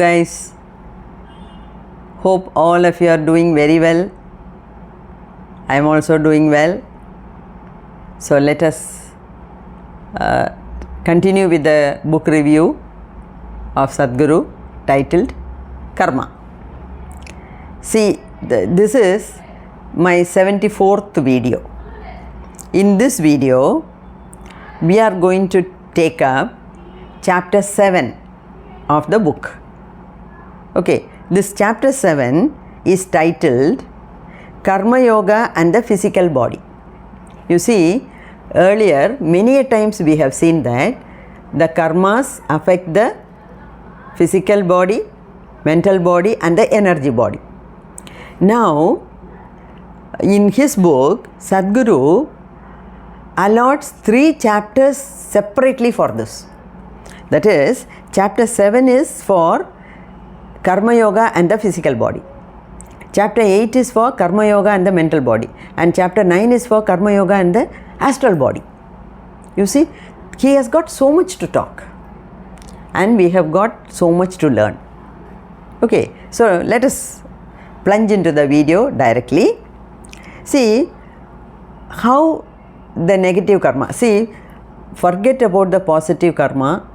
Guys, hope all of you are doing very well. I am also doing well. So let us continue with the book review of Sadhguru titled Karma. See, this is my 74th video. In this video, we are going to take up chapter 7 of the book. Okay, this chapter 7 is titled Karma Yoga and the Physical Body. You see, earlier many a times we have seen that the karmas affect the physical body, mental body and the energy body. Now, in his book, Sadhguru allots 3 chapters separately for this. That is, chapter 7 is for Karma Yoga and the physical body. Chapter 8 is for Karma Yoga and the mental body. And chapter 9 is for Karma Yoga and the astral body. You see, he has got so much to talk. And we have got so much to learn. Okay, so let us plunge into the video directly. See how the negative karma. See, forget about the positive karma.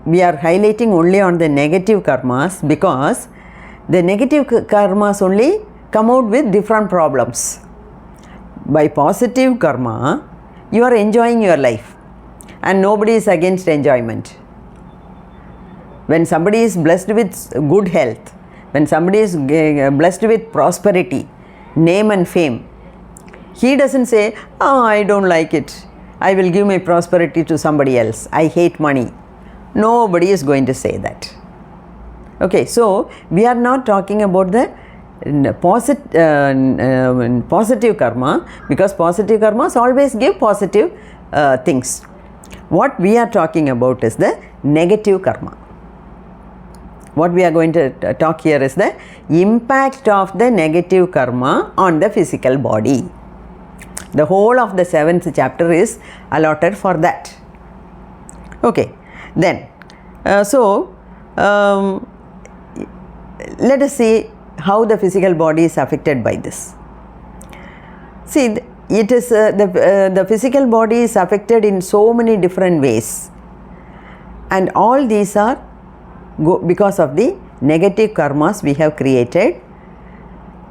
We are highlighting only on the negative karmas because the negative karmas only come out with different problems. By positive karma, you are enjoying your life and nobody is against enjoyment. When somebody is blessed with good health, when somebody is blessed with prosperity, name and fame, he doesn't say, "Oh, I don't like it. I will give my prosperity to somebody else. I hate money." Nobody is going to say that. Okay, so we are not talking about the positive karma because positive karmas always give positive things. What we are talking about is the negative karma. What we are going to talk here is the impact of the negative karma on the physical body. The whole of the 7th chapter is allotted for that. Okay. Then, let us see how the physical body is affected by this. See, it is the physical body is affected in so many different ways, and all these are because of the negative karmas we have created,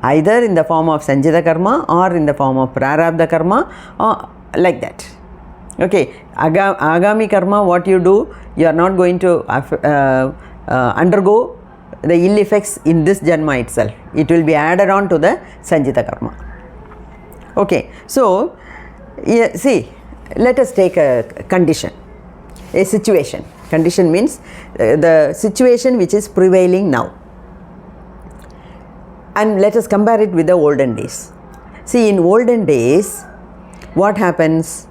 either in the form of sanjita karma or in the form of prarabdha karma, or like that. Okay, agami karma, what you do, you are not going to undergo the ill effects in this janma itself. It will be added on to the sanjita karma. Okay, so yeah, see, let us take a condition, a situation. Condition means the situation which is prevailing now. And let us compare it with the olden days. See, in olden days, what happens?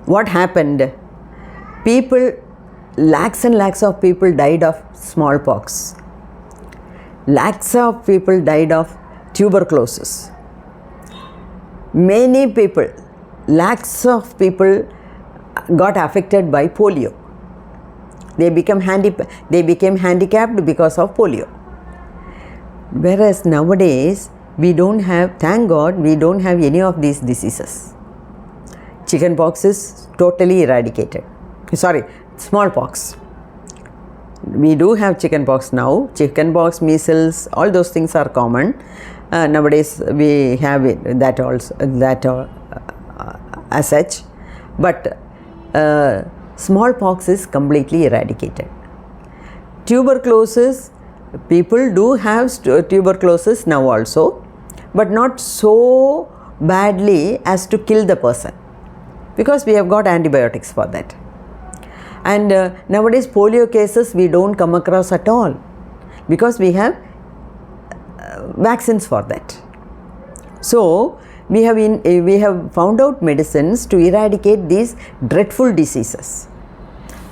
What happened? People, lakhs and lakhs of people died of smallpox. Lakhs of people died of tuberculosis. Many people, lakhs of people got affected by polio. They became handicapped because of polio. Whereas nowadays, we don't have, thank God, we don't have any of these diseases. Chickenpox is totally eradicated. Sorry, smallpox. We do have chickenpox now. Chickenpox, measles, all those things are common. Nowadays we have it, that also, as such. But smallpox is completely eradicated. Tuberculosis, people do have tuberculosis now also, but not so badly as to kill the person, because we have got antibiotics for that. And nowadays polio cases we don't come across at all because we have vaccines for that. So we have found out medicines to eradicate these dreadful diseases.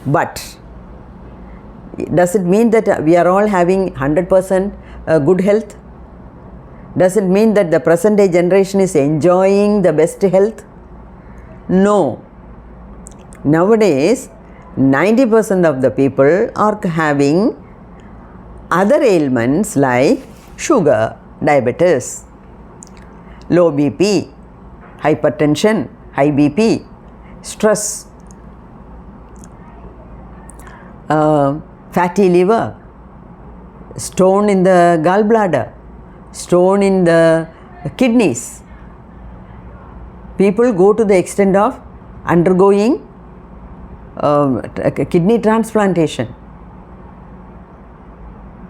But does it mean that we are all having 100% good health? Does it mean that the present day generation is enjoying the best health? No. Nowadays, 90% of the people are having other ailments like sugar, diabetes, low BP, hypertension, high BP, stress, fatty liver, stone in the gallbladder, stone in the kidneys. People go to the extent of undergoing kidney transplantation.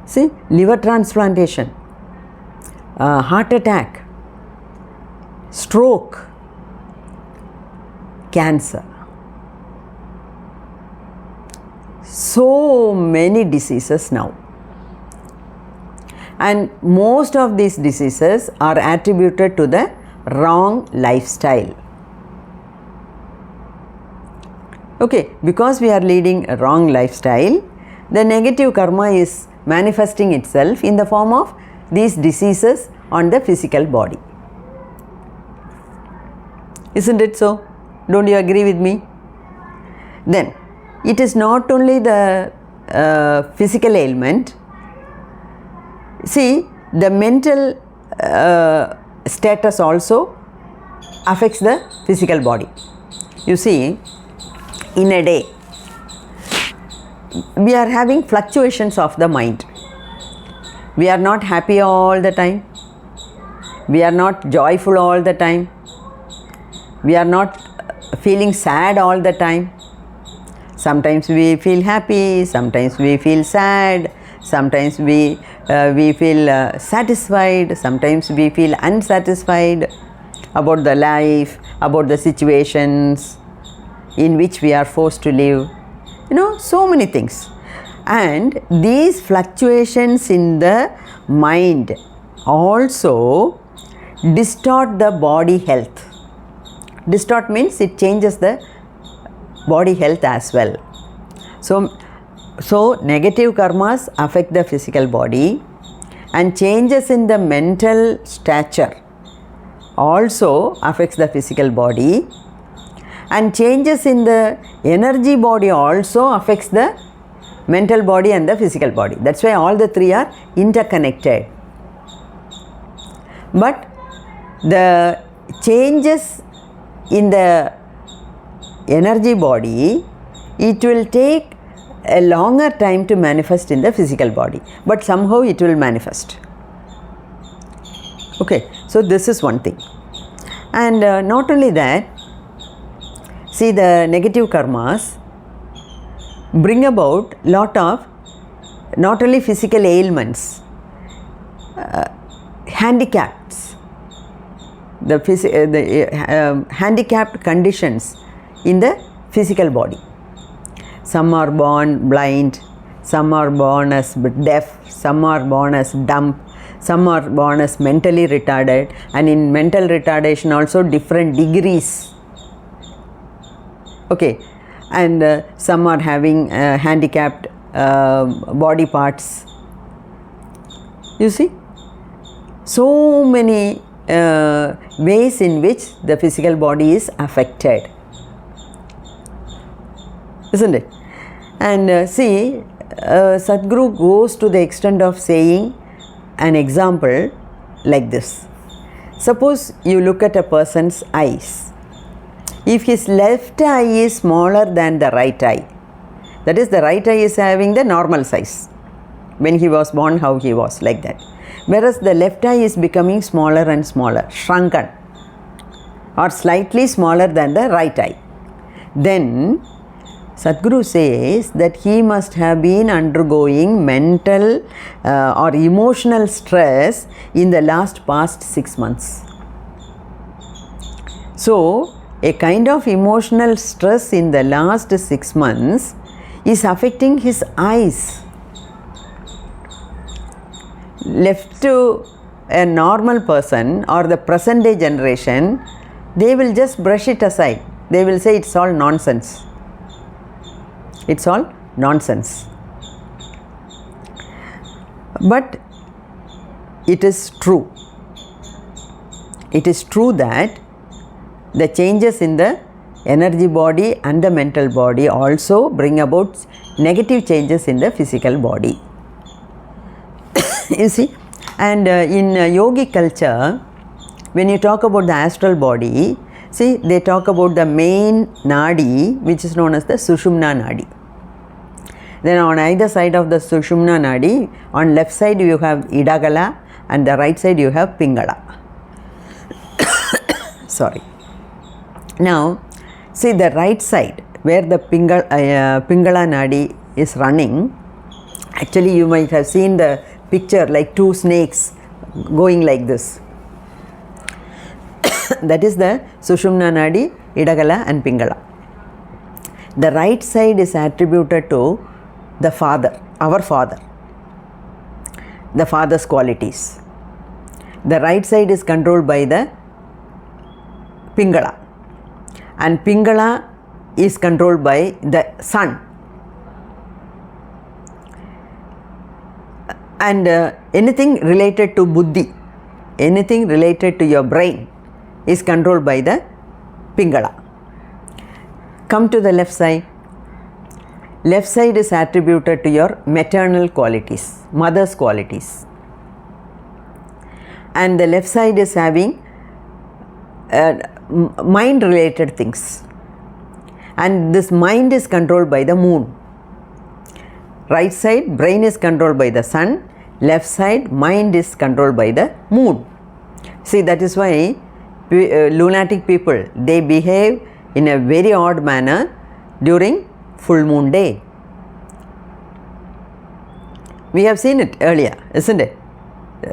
See, liver transplantation, heart attack, stroke, cancer. So many diseases now. And most of these diseases are attributed to the wrong lifestyle. Okay, because we are leading a wrong lifestyle, the negative karma is manifesting itself in the form of these diseases on the physical body. Isn't it so? Don't you agree with me? Then, it is not only the physical ailment. See, the mental status also affects the physical body. You see, in a day, we are having fluctuations of the mind. We are not happy all the time. We are not joyful all the time. We are not feeling sad all the time. Sometimes we feel happy, sometimes we feel sad, sometimes we feel satisfied, sometimes we feel unsatisfied about the life, about the situations in which we are forced to live. You know, so many things. And these fluctuations in the mind also distort the body health. Distort means it changes the body health as well. So negative karmas affect the physical body, and changes in the mental stature also affects the physical body, and changes in the energy body also affects the mental body and the physical body. That's why all the three are interconnected. But the changes in the energy body, it will take a longer time to manifest in the physical body, but somehow it will manifest. Okay, so this is one thing. And not only that, see, the negative karmas bring about lot of not only physical ailments, handicaps, the handicapped conditions in the physical body. Some are born blind, some are born as deaf, some are born as dumb, some are born as mentally retarded, and in mental retardation also different degrees. Okay, and some are having handicapped body parts. You see, so many ways in which the physical body is affected, isn't it? And see, Sadhguru goes to the extent of saying an example like this. Suppose you look at a person's eyes. If his left eye is smaller than the right eye, that is, the right eye is having the normal size. When he was born, how he was, like that. Whereas the left eye is becoming smaller and smaller, shrunken, or slightly smaller than the right eye. Then Sadhguru says that he must have been undergoing mental or emotional stress in the past 6 months. So, a kind of emotional stress in the last 6 months is affecting his eyes. Left to a normal person or the present day generation, they will just brush it aside. They will say it's all nonsense. It's all nonsense. But it is true. It is true that the changes in the energy body and the mental body also bring about negative changes in the physical body. You see, and in yogic culture, when you talk about the astral body, see, they talk about the main nadhi, which is known as the Sushumna Nadi. Then on either side of the Sushumna Nadi, on left side you have Idagala and the right side you have Pingala. Sorry. Now, see the right side where the Pingala Nadi is running. Actually, you might have seen the picture like two snakes going like this. That is the Sushumna Nadi, Idagala and Pingala. The right side is attributed to the Father, our Father, the Father's qualities. The right side is controlled by the Pingala, and Pingala is controlled by the Sun. And anything related to Buddhi, anything related to your brain is controlled by the Pingala. Come to the left side. Left side is attributed to your maternal qualities, mother's qualities. And the left side is having mind related things. And this mind is controlled by the moon. Right side, brain is controlled by the sun. Left side, mind is controlled by the moon. See, that is why lunatic people, they behave in a very odd manner during full moon day. We have seen it earlier, isn't it?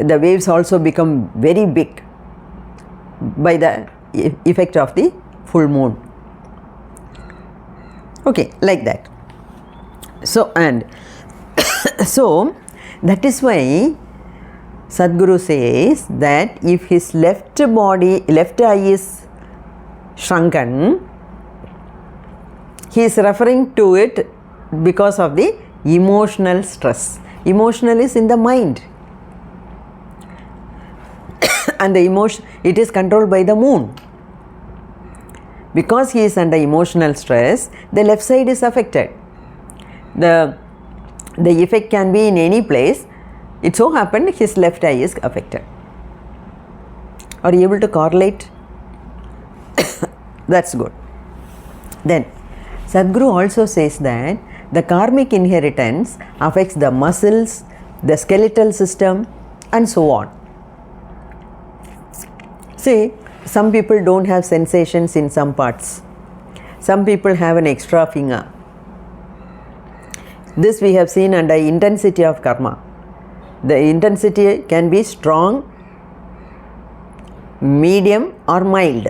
The waves also become very big by the effect of the full moon. Okay, like that. So, and so that is why Sadhguru says that if his left eye is shrunken, he is referring to it because of the emotional stress. Emotional is in the mind. And the emotion, it is controlled by the moon. Because he is under emotional stress, the left side is affected. The effect can be in any place. It so happened his left eye is affected. Are you able to correlate? That's good. Then Sadhguru also says that the karmic inheritance affects the muscles, the skeletal system and so on. See, some people don't have sensations in some parts. Some people have an extra finger. This we have seen under intensity of karma. The intensity can be strong, medium or mild.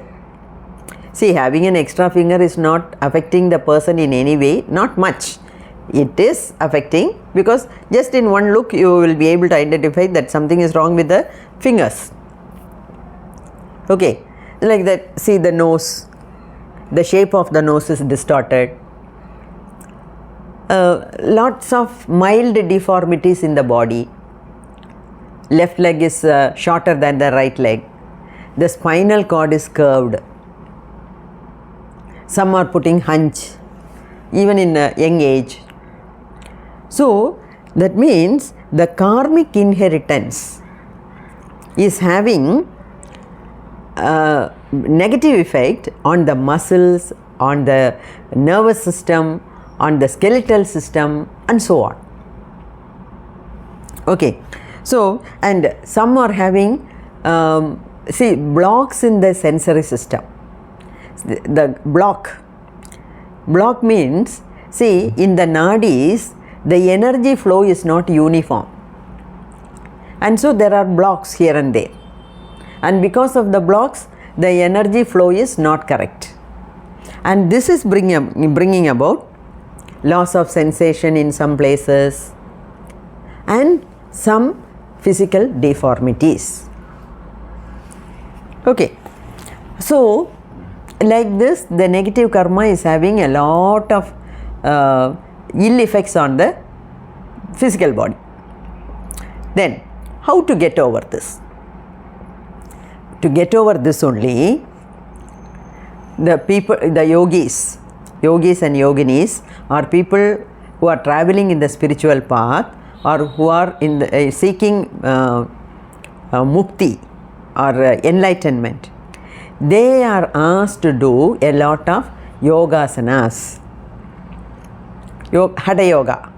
See, having an extra finger is not affecting the person in any way, not much. It is affecting because just in one look you will be able to identify that something is wrong with the fingers. Okay, like that. See the nose, the shape of the nose is distorted. Lots of mild deformities in the body. Left leg is shorter than the right leg. The spinal cord is curved. Some are putting hunch, even in a young age. So, that means the karmic inheritance is having a negative effect on the muscles, on the nervous system, on the skeletal system and so on. Okay. So, and some are having see blocks in the sensory system. The block means, see, in the nadis the energy flow is not uniform, and so there are blocks here and there, and because of the blocks the energy flow is not correct, and this is bringing about loss of sensation in some places and some physical deformities. Okay, so like this the negative karma is having a lot of ill effects on the physical body. Then how to get over this? To get over this only, the people, the yogis and yoginis are people who are traveling in the spiritual path or who are in the, seeking mukti or enlightenment, they are asked to do a lot of yogasanas. Hatha yoga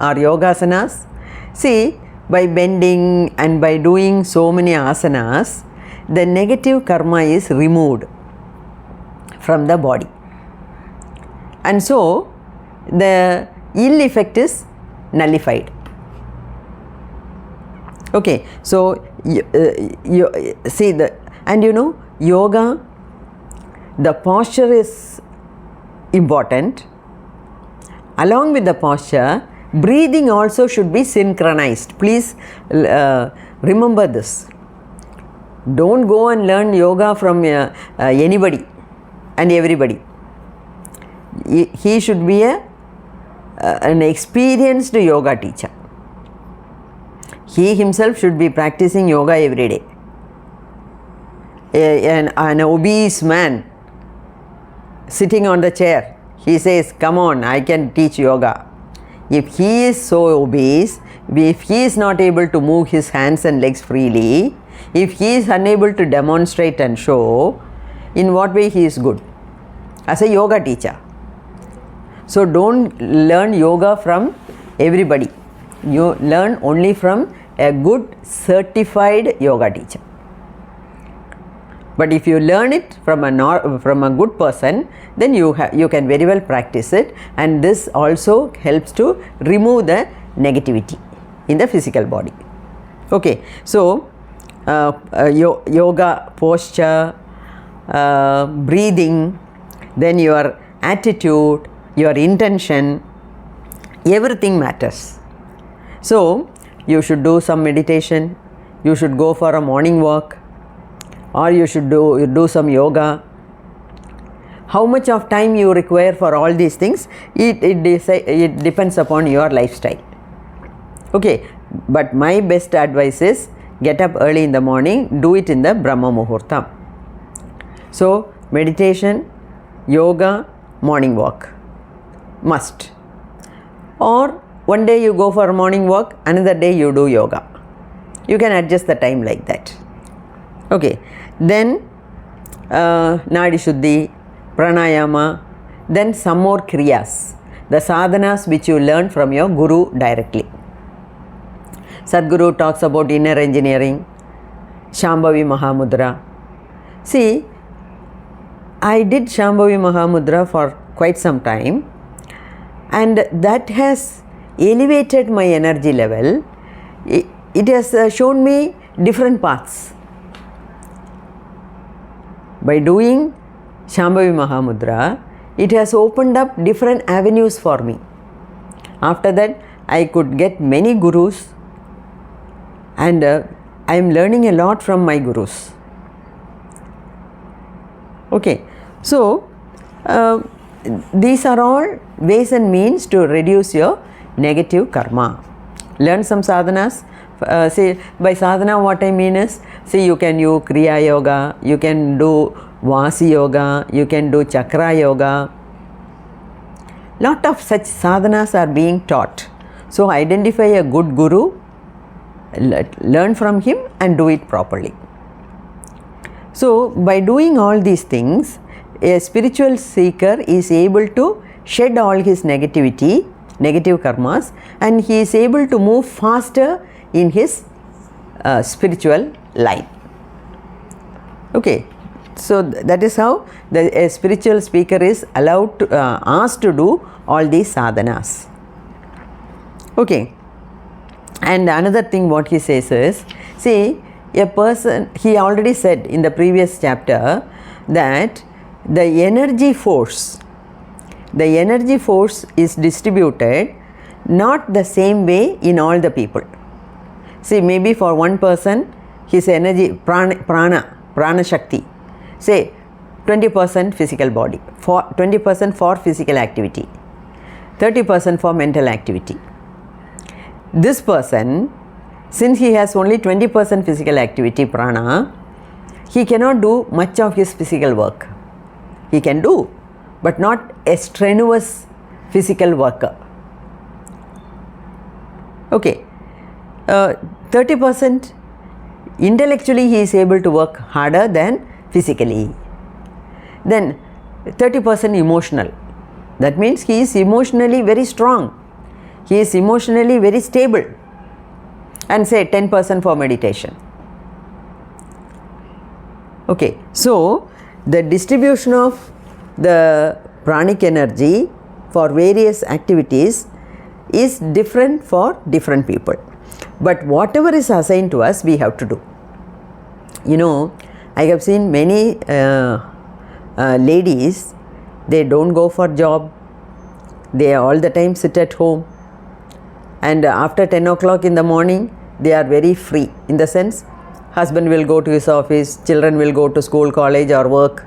or yogasanas. See, by bending and by doing so many asanas, the negative karma is removed from the body, and so the ill effect is nullified. Okay, so you see and you know, yoga, the posture is important. Along with the posture, breathing also should be synchronized. Please remember this. Don't go and learn yoga from anybody and everybody. He should be an experienced yoga teacher. He himself should be practicing yoga every day. An obese man sitting on the chair, he says, come on, I can teach yoga. If he is so obese, if he is not able to move his hands and legs freely, if he is unable to demonstrate and show, in what way he is good as a yoga teacher? So don't learn yoga from everybody. You learn only from a good certified yoga teacher. But if you learn it from a good person, then you can very well practice it, and this also helps to remove the negativity in the physical body. Okay, so yoga posture, breathing, then your attitude, your intention, everything matters. So you should do some meditation, you should go for a morning walk, or you should do some yoga. How much of time you require for all these things, it depends upon your lifestyle. Okay, but my best advice is get up early in the morning, do it in the Brahma Muhurtam. So meditation, yoga, morning walk, must. Or one day you go for a morning walk, another day you do yoga. You can adjust the time like that. Okay, then Nadi Shuddhi, Pranayama, then some more Kriyas, the sadhanas which you learn from your Guru directly. SADHGURU talks about inner engineering, Shambhavi Mahamudra. See, I did Shambhavi Mahamudra for quite some time, and that has elevated my energy level. It has shown me different paths. By doing Shambhavi Mahamudra, it has opened up different avenues for me. After that, I could get many gurus, and I am learning a lot from my gurus. Okay, so these are all ways and means to reduce your negative karma. Learn some sadhanas. See, by sadhana what I mean is, see, you can do Kriya Yoga, you can do Vasi Yoga, you can do Chakra Yoga. Lot of such sadhanas are being taught. So identify a good guru, learn from him and do it properly. So by doing all these things, a spiritual seeker is able to shed all his negativity, negative karmas, and he is able to move faster in his spiritual line. Okay, so that is how a spiritual speaker is allowed to, asked to do all these sadhanas. Okay, and another thing what he says is, see, a person, he already said in the previous chapter that the energy force is distributed not the same way in all the people. See, maybe for one person, his energy, prana shakti, say 20% physical body, 20% for physical activity, 30% for mental activity. This person, since he has only 20% physical activity, prana, he cannot do much of his physical work. He can do, but not a strenuous physical worker. Okay, 30% intellectually he is able to work harder than physically. Then 30% emotional. That means he is emotionally very strong. He is emotionally very stable. And say 10% for meditation. Okay, so the distribution of the pranic energy for various activities is different for different people. But whatever is assigned to us, we have to do. You know, I have seen many ladies, they don't go for job, they all the time sit at home, and after 10 o'clock in the morning, they are very free, in the sense, husband will go to his office, children will go to school, college or work.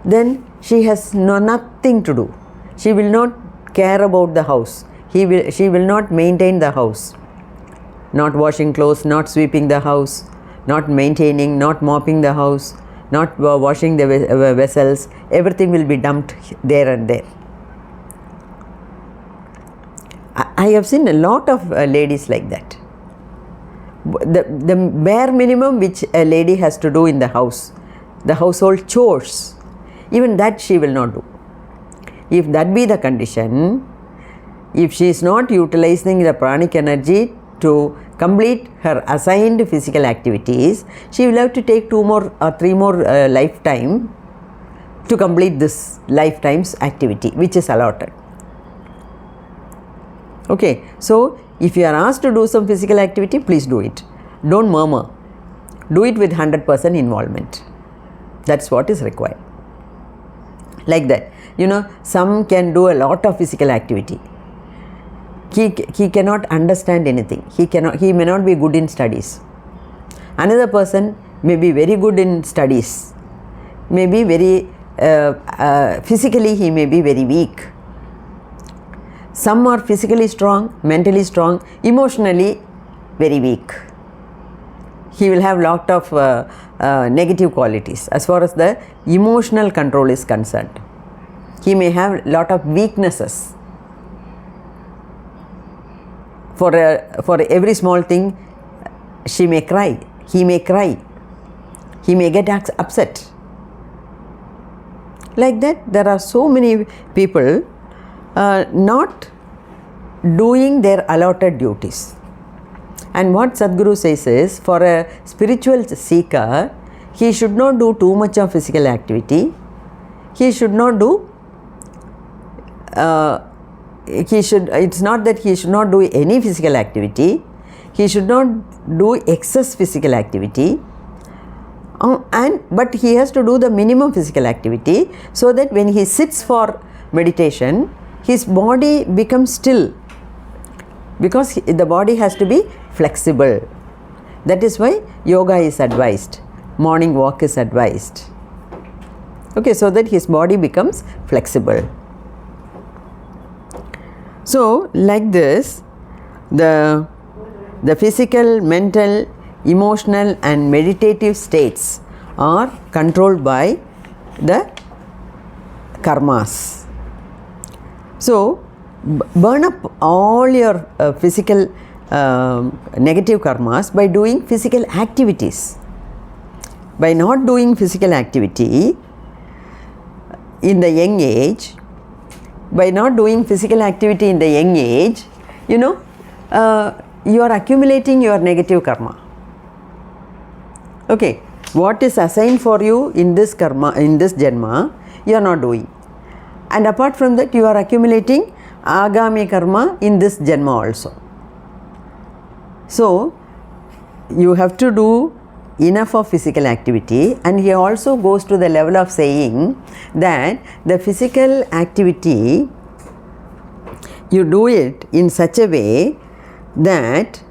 Then she has nothing to do. She will not care about the house. She will not maintain the house. Not washing clothes, not sweeping the house, not maintaining, not mopping the house, not washing the vessels. Everything will be dumped there and there. I have seen a lot of ladies like that. The bare minimum which a lady has to do in the house, the household chores, even that she will not do. If that be the condition, if she is not utilizing the pranic energy to complete her assigned physical activities, she will have to take 2 more or 3 more lifetime to complete this lifetime's activity which is allotted. Okay, so if you are asked to do some physical activity, please do it. Don't murmur. Do it with 100% involvement. That's what is required. Like that. You know, some can do a lot of physical activity. He cannot understand anything. He may not be good in studies. Another person may be very good in studies. May be very, physically he may be very weak. Some are physically strong, mentally strong, emotionally very weak. He will have lot of negative qualities as far as the emotional control is concerned. He may have lot of weaknesses. For every small thing, she may cry, he may cry, he may get upset. Like that, there are so many people not doing their allotted duties. And what Sadhguru says is, for a spiritual seeker, he should not do too much of physical activity. He should not do, it's not that he should not do any physical activity. He should not do excess physical activity. But he has to do the minimum physical activity, so that when he sits for meditation, his body becomes still, because the body has to be flexible. That is why yoga is advised, morning walk is advised. Okay, so that his body becomes flexible. So, like this, the physical, mental, emotional and meditative states are controlled by the karmas. So, burn up all your physical negative karmas by doing physical activities. By not doing physical activity in the young age, by not doing physical activity in the young age, you know, you are accumulating your negative karma. Okay, what is assigned for you in this karma, in this janma, you are not doing. And apart from that, you are accumulating agami karma in this janma also. So, you have to do enough of physical activity, and he also goes to the level of saying that the physical activity, you do it in such a way that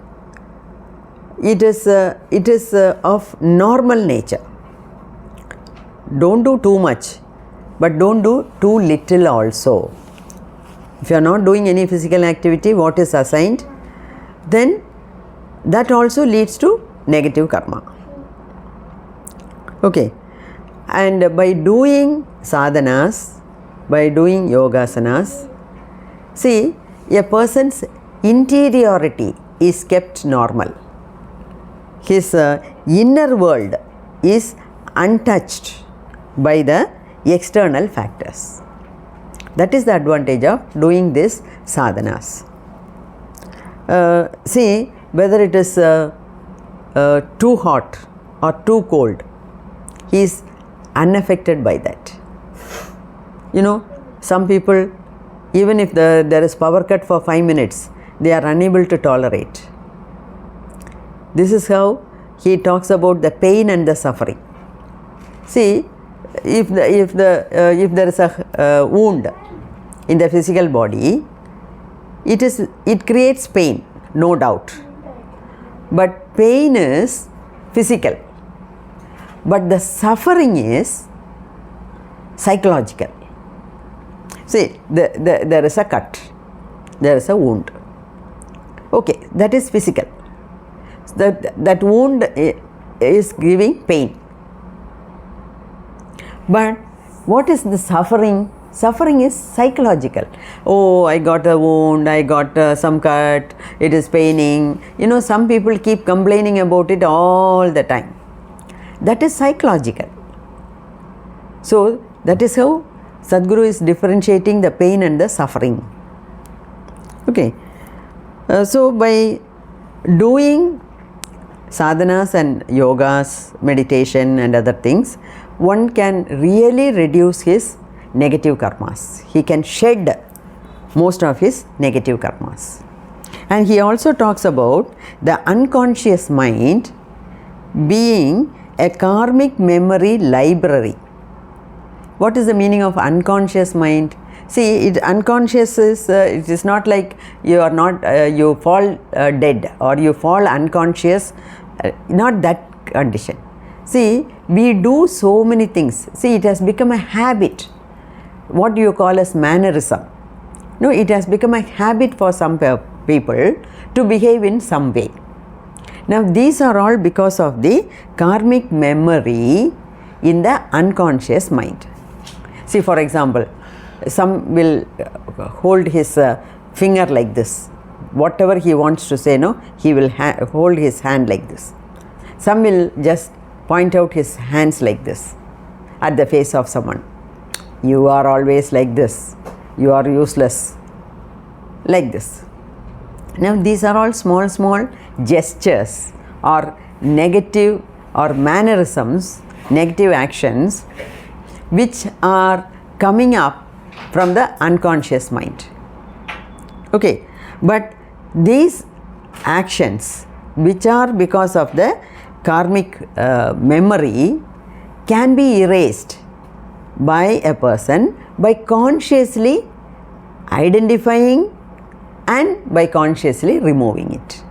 it is of normal nature. Don't do too much, but don't do too little also. If you are not doing any physical activity, what is assigned, then that also leads to negative karma. Okay, and by doing sadhanas, by doing yogasanas, see, a person's interiority is kept normal. His inner world is untouched by the external factors. That is the advantage of doing this sadhanas. See, whether it is too hot or too cold, he is unaffected by that. You know, some people, even if there is power cut for 5 minutes, they are unable to tolerate. This is how he talks about the pain and the suffering. See, if there is a wound in the physical body, it creates pain, no doubt. But pain is physical. But the suffering is psychological. See, there is a cut, there is a wound. Okay, that is physical. That wound is giving pain. But what is the suffering? Suffering is psychological. Oh, I got a wound, I got some cut, it is paining. You know, some people keep complaining about it all the time. That is psychological. So, that is how Sadhguru is differentiating the pain and the suffering. Okay. So, by doing sadhanas and yogas, meditation and other things, one can really reduce his negative karmas. He can shed most of his negative karmas. And he also talks about the unconscious mind being a karmic memory library. What is the meaning of unconscious mind? See, unconscious is, it is not like you are not, you fall dead or you fall unconscious, not that condition. See, we do so many things. See, it has become a habit. What do you call as mannerism? No, it has become a habit for some people to behave in some way. Now, these are all because of the karmic memory in the unconscious mind. See, for example, some will hold his finger like this. Whatever he wants to say, no, he will hold his hand like this. Some will just point out his hands like this at the face of someone. You are always like this. You are useless. Like this. Now, these are all small gestures or negative or mannerisms, negative actions which are coming up from the unconscious mind. Okay, but these actions which are because of the karmic memory can be erased by a person by consciously identifying and by consciously removing it.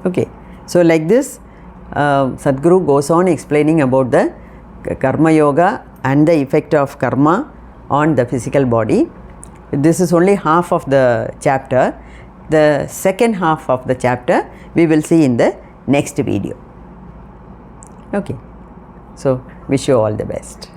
Okay, so like this Sadhguru goes on explaining about the karma yoga and the effect of karma on the physical body. This is only half of the chapter. The second half of the chapter we will see in the next video. Okay, so wish you all the best.